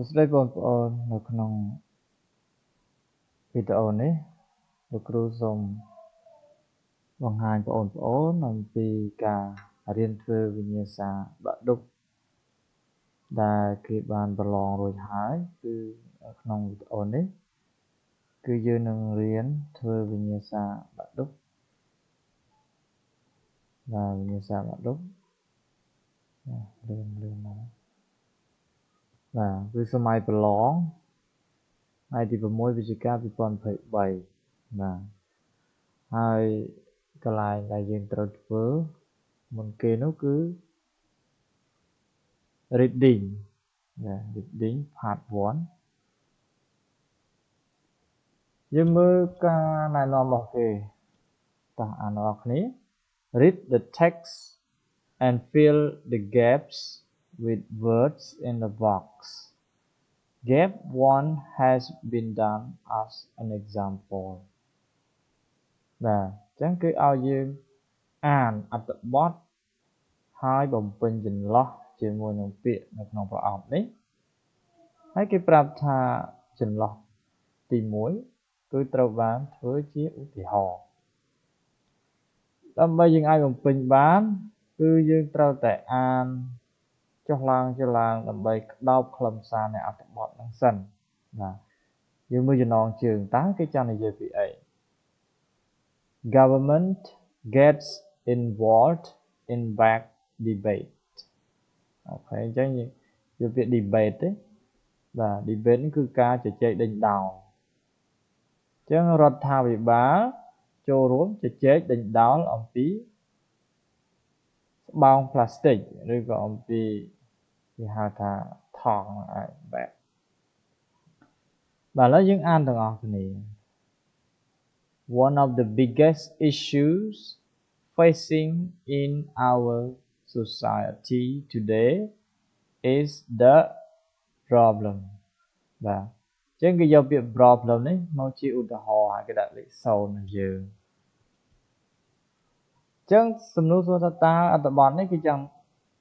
សួស្តីបងប្អូននៅក្នុងវីដេអូនេះលោកគ្រូសូមបង្ហាញបងប្អូនអំពីការរៀនធ្វើវិញ្ញាសាបាក់ឌុបដែលគេបានប្រឡងរួចហើយគឺក្នុងវីដេអូនេះគឺយើងនឹងរៀនធ្វើវិញ្ញាសាបាក់ឌុបបាទវិញ្ញាសាបាក់ឌុបលឿនមកបាទគឺសម័យប្រឡងថ្ងៃទី6 វិច្ឆិកា 2023បាទហើយកន្លែងដែលយើងត្រូវធ្វើមុនគេនោះគឺ reading reading part 1យើងមើលការណែនាំរបស់គេតោះអានអរគ្នា read the text and fill the gaps with words in the box. Gap 1 has been done as an example. បាទអញ្ចឹងគឺឲ្យយើងអានអត្ថបទហើយបំពេញចន្លោះជាមួយនឹងពាក្យនៅក្នុងប្រអប់នេះហើយគេប្រាប់ថាចន្លោះទី1គឺត្រូវបានធ្វើជាឧទាហរណ៍ដើម្បីយើងអាចបំពេញបានគឺយើងត្រូវតែអានចុះឡើងដើម្បីក្តោបខ្លឹមសារនៃអត្ថបទហ្នឹងសិនបាទយើងមើលចំណងជើងតើគេចង់និយាយពីអី Government gets involved in back debate អូខេអញ្ចឹងយើងពាក្យ debate ទេបាទ debate នេះគឺការជជែកដេញដោលអញ្ចឹងរដ្ឋាភិបាលចូលរួមជជែកដេញដោលអំពីស្បោងផ្លាស្ទិកឬក៏អំពីគេហៅថាថង់បែបបាទឥឡូវយើងអានទាំងអស់គ្នា One of the biggest issues facing in our society today is the problem បាទអញ្ចឹងគេយកពាក្យ problem នេះមកជាឧទាហរណ៍ហើយគេដាក់លេខ0នឹងយើងអញ្ចឹងសំណួរសួរថាតើអត្ថបទនេះគេចង់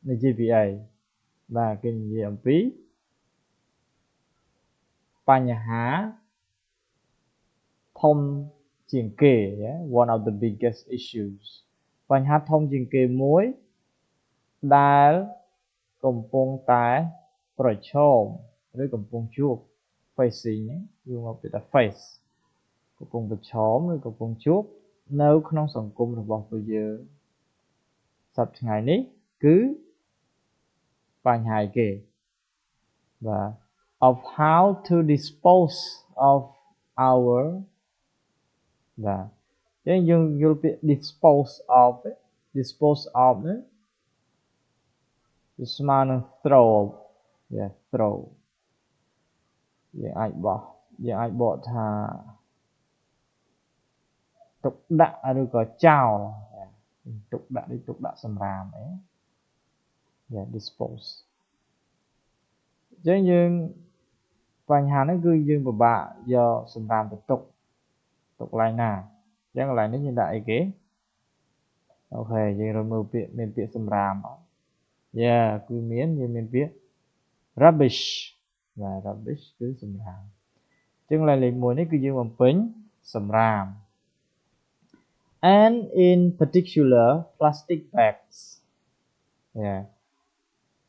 និយាយពីអីបាទគេនិយាយអំពីបញ្ហាធំជាងគេ one of the biggest issues បញ្ហាធំជាងគេមួយដែលកំពុងតែប្រឈមឬកំពុងជួប facing គឺមកពីថា face កំពុងប្រឈមឬកំពុងជួបនៅក្នុងសង្គមរបស់ពួកយើងសប្តាហ៍ថ្ងៃនេះគឺបញ្ហាគេបាទ of how to dispose of our បាទអញ្ចឹងយើងយល់ពាក្យ dispose of នេះវាស្មើនឹង throw throw យើងអាចបកថាទុកដាក់ឬក៏ចោលទុកដាក់សម្រាមអីdispose អញ្ចឹងយើងបញ្ហាហ្នឹងគឺយើងពិបាកយកសម្រាមទៅទុកកន្លែងណាអញ្ចឹងកន្លែងនេះយើងដាក់អីគេអូខេយើងរកមើលពាក្យមានពាក្យសម្រាមអត់គឺយើងមានពាក្យ rubbish បាទ rubbish គឺសម្រាមអញ្ចឹងកន្លែងលេខ1នេះគឺយើងបំពេញសម្រាម and in particular plastic bags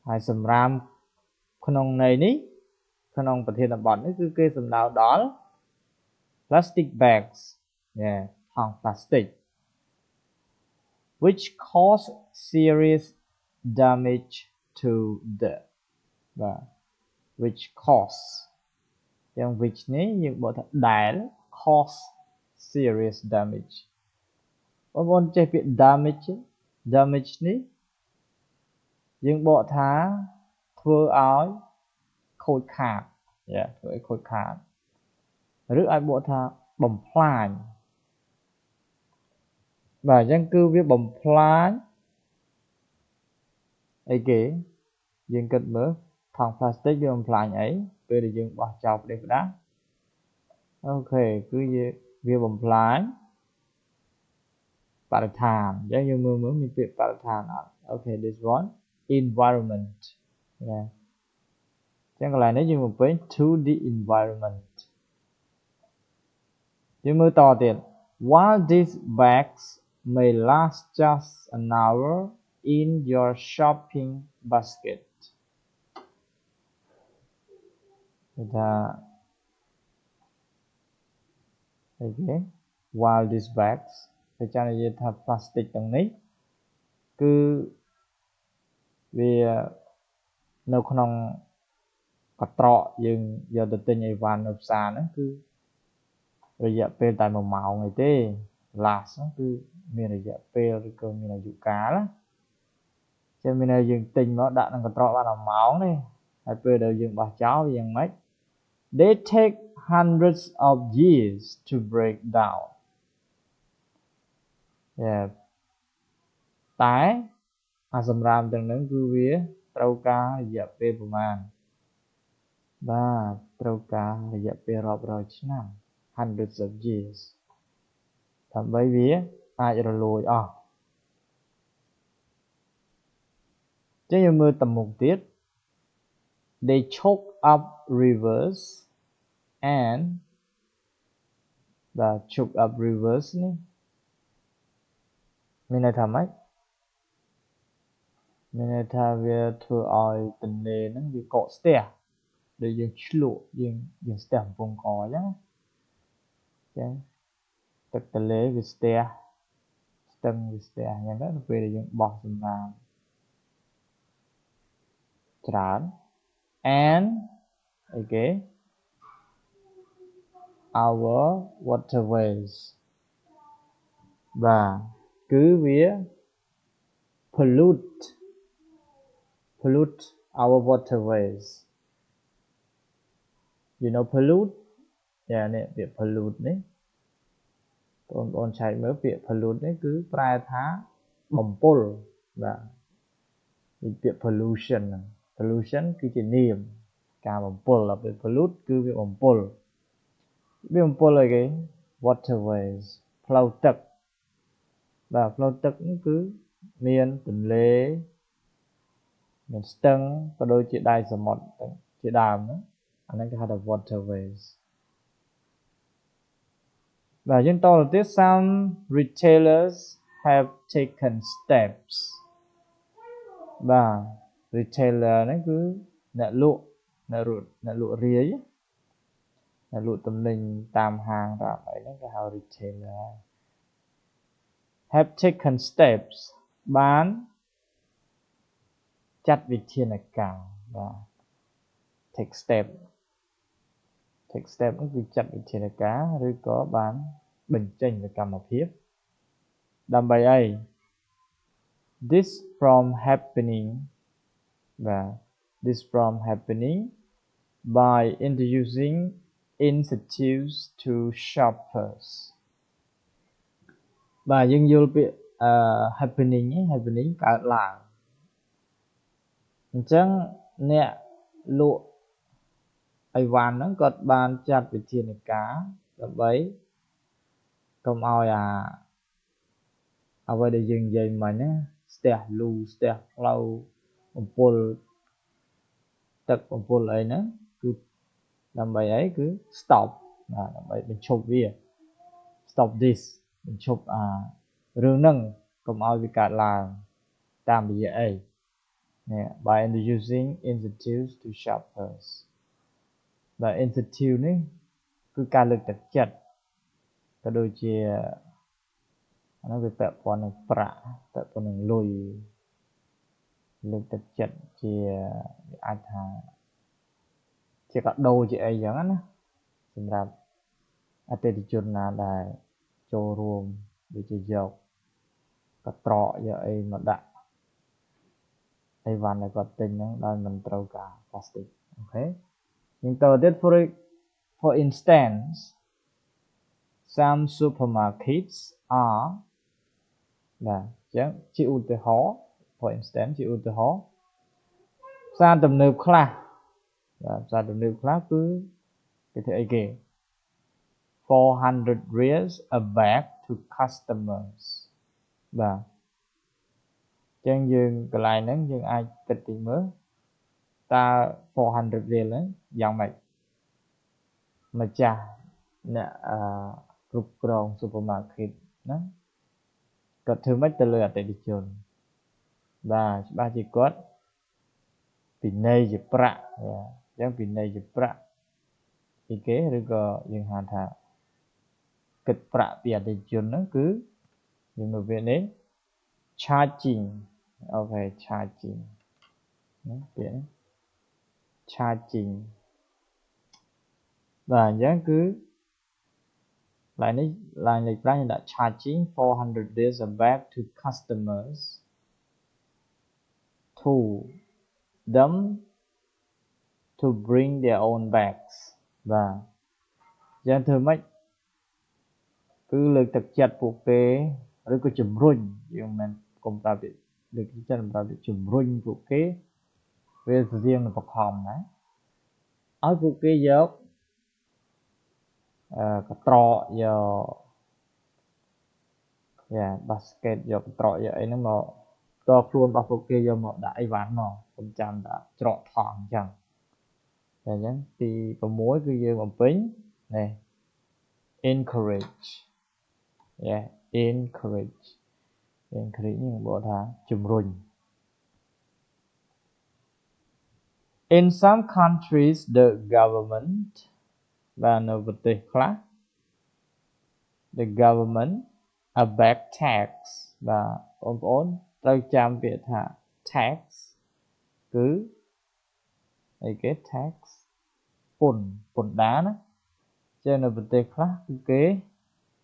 ហើយសម្រាមក្នុងន័យនេះក្នុងប្រធានបទនេះគឺគេសំដៅដល់ plastic bags ថង់ plastic which cause serious damage to the បាទ which cause យ៉ាង which នេះយើងបកថាដែល cause serious damage បងប្អូនចេះពាក្យ damage នេះយើងបកថាធ្វើឲ្យខូចខាតធ្វើឲ្យខូចខាតឬអាចបកថាបំផ្លាញបាទអញ្ចឹងគឺវាបំផ្លាញអីគេយើងគិតមើលថង់ plastic វាបំផ្លាញអីពេលដែលយើងបោះចោលផ្ដេសផ្ដាស់អូខេគឺវាបំផ្លាញបរិស្ថានអញ្ចឹងយើងមើលមានពាក្យបរិស្ថានអត់អូខេ this one environment អញ្ Chẳng lại nếu như một bên to the environment. Chứ mới to tiền. While these bags may last just an hour in your shopping basket. Người ta okay. While these bags, cái cho này thật plastic tầng này, cứ vìនៅក្នុងកត្រកយើងយកទៅទិញអីវ៉ាន់នៅផ្សារហ្នឹងគឺរយៈពេលតែ1ម៉ោងឯទេ last ហ្នឹងគឺមានរយៈពេលឬក៏មានអាយុកាលណាចឹងមានន័យយើងទិញមកដាក់ក្នុងកត្រកបាន1ម៉ោងទេហើយពេលដែលយើងបោះចោលវាយ៉ាងម៉េច They take hundreds of years to break down. Yeah. តែអាសម្រាមទាំងហ្នឹងគឺវាត្រូវការរយៈពេលប្រមាណបាទត្រូវការរយៈពេលរាប់រយឆ្នាំ hundreds of years ដើម្បីវាអាចរលួយអស់ចឹងយើងមើលតមុខទៀត They choke up rivers and the choke up rivers នេះមានន័យថាម៉េចមានន័យថាវាធ្វើឲ្យទន្លេហ្នឹងវាកកស្ទះដូចយើងឆ្លក់យើងស្ទះកំពង់កអញ្ចឹងចឹងទឹកទន្លេវាស្ទះស្ទឹងវាស្ទះអញ្ចឹងទៅពេលដែលយើងបោះសំរាមច្រើន and okay our waterways បាទគឺវា pollute our waterways you know pollute យ៉ានេះពាក្យ pollute នេះបងប្អូនឆែកមើលពាក្យ pollute នេះគឺប្រែថាបំពុលបាទពាក្យ pollution ហ្នឹង pollution គឺជានាមការបំពុលដល់ពេល pollute គឺវាបំពុលអីគេ waterways ផ្លូវទឹកបាទផ្លូវទឹកនេះគឺមានទន្លេមានស្ទឹងក៏ដូចជាដៃសមុទ្រជាដើមហ្នឹងអាហ្នឹងគេហៅថា waterways បាទយើងតទៅទៀត some retailers have taken steps បាទ retailer ហ្នឹងគឺអ្នកលក់រាយអ្នកលក់ទំនិញតាមហាងតាមអីហ្នឹងគេហៅ retailer have taken steps បានចាត់វិធានការបាទ take step ហ្នឹងគឺចាត់វិធានការឬក៏បានបញ្ចេញសកម្មភាពដើម្បីអី this from happening បាទ this from happening by introducing incentives to shoppers បាទយើងយល់ពាក្យhappening កើតឡើងអញ្ចឹងអ្នកលក់អីវ៉ាន់ហ្នឹងគាត់បានចាត់វិធានការដើម្បីកុំឲ្យអ្វីដែលយើងនិយាយមិញណាស្ទះលូស្ទះផ្លូវបំពុលទឹកបំពុលអីហ្នឹងគឺដើម្បីអីគឺ stop បាទដើម្បីបញ្ឈប់វា stop this បញ្ឈប់រឿងហ្នឹងកុំឲ្យវាកើតឡើងតាមរយៈអីនេះ by introducing incentives to shoppers បាទ incentive នេះគឺការលើកទឹកចិត្តក៏ដូចជាអានោះវាពាក់ព័ន្ធនឹងប្រាក់ពាក់ព័ន្ធនឹងលុយលើកទឹកចិត្តជាអាចថាជាកាដូជាអីចឹងណាសម្រាប់អតិថិជនណាដែលចូលរួមដូចជាយកកត្រកយកអីមកដាក់អីវ៉ាន់ដែលគាត់ទិញហ្នឹងដោយមិនត្រូវការប្លាស្ទិកអូខេយើងតទៅទៀត for instance some supermarkets are បាទអញ្ចឹងជាឧទាហរណ៍ for instance ជាឧទាហរណ៍ផ្សារទំនើបខ្លះបាទផ្សារទំនើបខ្លះគឺគេធ្វើអីគេ 400 reals a bag to customers បាទអញ្ចឹងយើងកន្លែងហ្នឹងយើងអាចគិតតិចមើល ta 400 រៀលហ្នឹងយ៉ាងម៉េចម្ចាស់អ្នកគ្រប់គ្រង supermarket ណាគាត់ធ្វើម៉េចទៅលើអតិថិជនបាទច្បាស់ជាគាត់ពិន័យជាប្រាក់អញ្ចឹងពិន័យជាប្រាក់ពីគេឬក៏យើងហៅថាគិតប្រាក់ពីអតិថិជនហ្នឹងគឺយើងមើលវានេះ charging អូខេ charging ណាពាក្យនេះ charging បាទអញ្ចឹងគឺឡើងនេះឡើងលេខ5យើងដាក់ charging 400 days back to customers to them to bring their own bags បាទអញ្ចឹងធ្វើម៉េចគឺលើកទឹកចិត្តពួកគេឬក៏ជំរុញយើងមិនកុំប្រាប់ពាក្យលើកទឹកចិត្តប្រាប់ពាក្យជំរុញពួកគេវារៀងនឹងបខំណាឲ្យពួកគេយកកត្រកយកbasket យកកត្រកយកអីហ្នឹងមកតខ្លួនរបស់ពួកគេយកមកដាក់អីវ៉ាន់មកខ្ញុំចាំដាក់ច្រកថងអញ្ចឹងតែអញ្ចឹងទី6គឺយើងបំពេញនេះ encourage encourage នេះបកថាជំរុញ in some countries the government បាទនៅប្រទេសខ្លះ the government a back tax បាទបងប្អូនត្រូវចាំពាក្យថា tax គឺអីគេ tax ពន្ធដារណាចឹងនៅប្រទេសខ្លះគឺគេ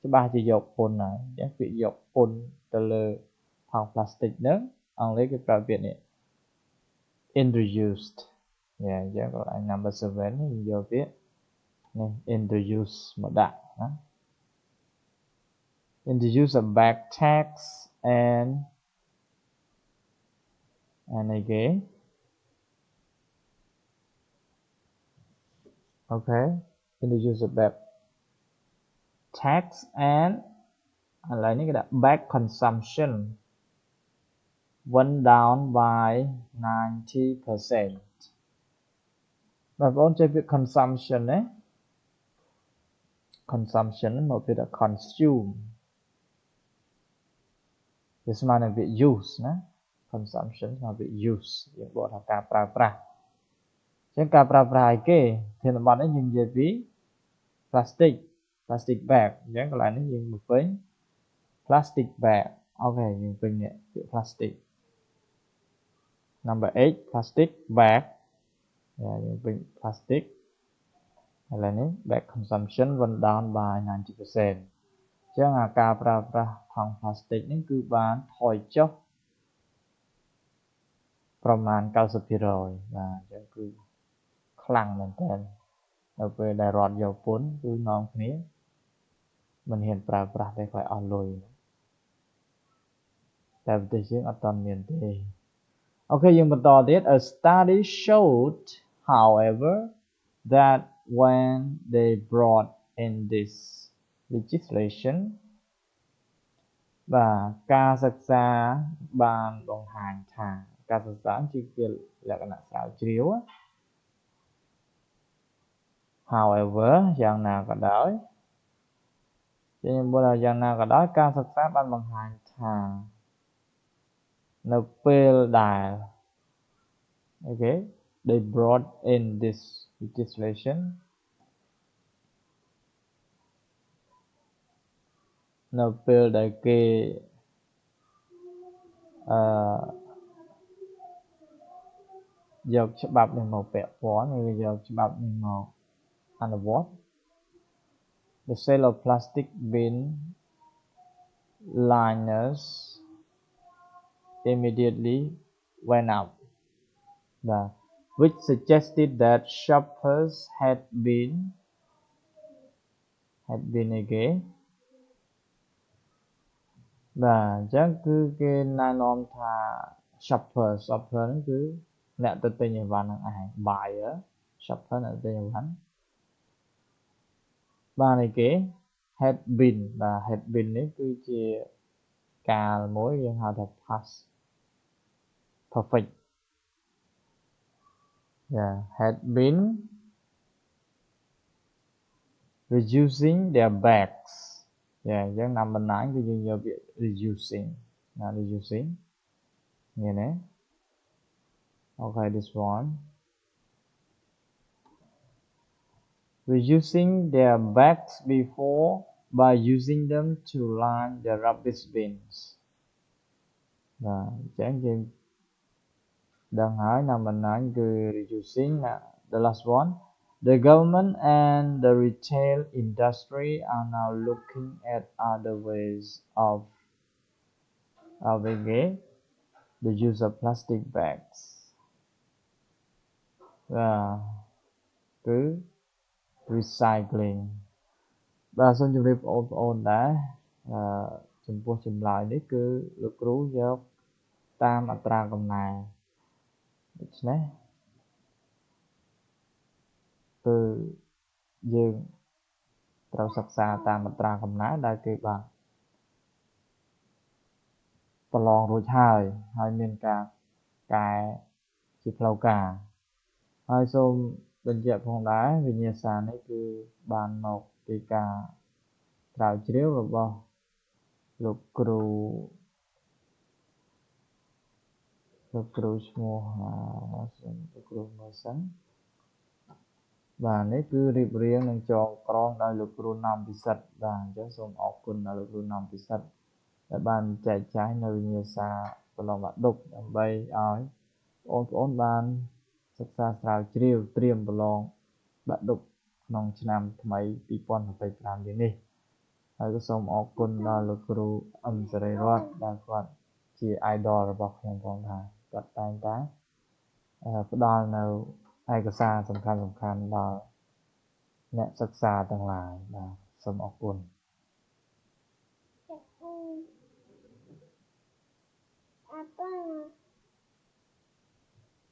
ច្បាស់ជាយកពន្ធហើយអញ្ចឹងពាក្យយកពន្ធទៅលើថង់ប្លាស្ទិកហ្នឹងអង់គ្លេសគេប្រើពាក្យនេះ introduced អញ្ចឹងកន្លែង number 7 នេះយកពាក្យនេះ introduce មកដាក់ណា introduce a back tax and again okay introduce a back tax and ឥឡូវនេះគេដាក់ back consumption went down by 90%បងប្អូនចេះពាក្យ consumption ណា consumption មកពាក្យថា consume វាស្មើនឹងពាក្យ use ណា consumption ស្មើពាក្យ use យើងបកថាការប្រើប្រាស់អញ្ចឹងការប្រើប្រាស់ឲ្យគេធានបទនេះយើងនិយាយពី plastic bag អញ្ចឹងកន្លែងនេះយើងបំពេញ plastic bag អូខេយើងពេញនេះពាក្យ plastic number 8 plastic bag យើងពេញ plastic ឥឡូវនេះ bag consumption went down by 90%អញ្ចឹងការប្រើប្រាស់ថង់ plastic នេះគឺបានថយចុះប្រមាណ 90% បាទអញ្ចឹងគឺខ្លាំងមែនតើនៅពេលដែលរដ្ឋយកពន្ធគឺនាំគ្នាមិនហ៊ានប្រើប្រាស់ទេខ្លាចអស់លុយតែប្រទេសយើងអត់ទាន់មានទេអូខេយើងបន្តទៀត a study showed however that when they brought in this legislation បាទការសិក្សាបានបង្ហាញថាការសិក្សាជាលក្ខណៈស្រាវជ្រាវ however យ៉ាងណាក៏ដោយយ៉ាងណាក៏ដោយការសិក្សាបានបង្ហាញថានៅពេលដែល okay they brought in this legislation នៅពេលដែលគេយកច្បាប់នេះមកពាក់ព័ន្ធឬយកច្បាប់នេះមកអនុវត្ត the sale of plastic bin liners immediately went up which suggested that shoppers had been again បាទអញ្ចឹងគឺគេណែនាំថា shopper ហ្នឹងគឺអ្នកទៅទិញអីវ៉ាន់ហ្នឹងឯង buyer shopper អ្នកទិញអីវ៉ាន់បានអីគេ had been បាទ had been នេះគឺជាកាលមួយយើងហៅថា past perfect had been reducing their bags អញ្ចឹង number 9 គឺយើងយកពាក្យ reducing ណា reducing ឃើញទេ okay this one reducing their bags before by using them to line the rubbish bins បាទអញ្ចឹងយើងដឹងហើយ number 9គឺ reducing the last one the government and the retail industry are now looking at other ways of avoiding the use of plastic bags គឺ recycling បាទសូមជម្រាបបងប្អូនដែរចំពោះចម្លើយនេះគឺលោកគ្រូយកតាមអត្រាកំណែដូច្នេះគឺយើងត្រូវសិក្សាតាមអត្រាកំណែដែលគេបានប្រឡងរួចហើយមានការកែជាផ្លូវការហើយសូមបញ្ជាក់ផងដែរវិញ្ញាសានេះគឺបានមកពីការស្រាវជ្រាវរបស់លោកគ្រូឈ្មោះសូមលោកគ្រូមើលសិនបាទនេះគឺរៀបរៀងនិងចងក្រងដោយលោកគ្រូណាំពិសិដ្ឋបាទអញ្ចឹងសូមអរគុណដល់លោកគ្រូណាំពិសិដ្ឋដែលបានចែកចាយនៅវិញ្ញាសាប្រឡងបាក់ឌុបដើម្បីឲ្យបងប្អូនបានសិក្សាស្រាវជ្រាវត្រៀមប្រឡងបាក់ឌុបក្នុងឆ្នាំថ្មី2025នេះហើយក៏សូមអរគុណដល់លោកគ្រូអឹមសេរីរតន៍ដែលគាត់ជា idol របស់ខ្ញុំផងដែរគាត់តែងតែផ្ដល់នៅឯកសារសំខាន់ដល់អ្នកសិក្សាទាំងឡាយបាទសូមអរគុណ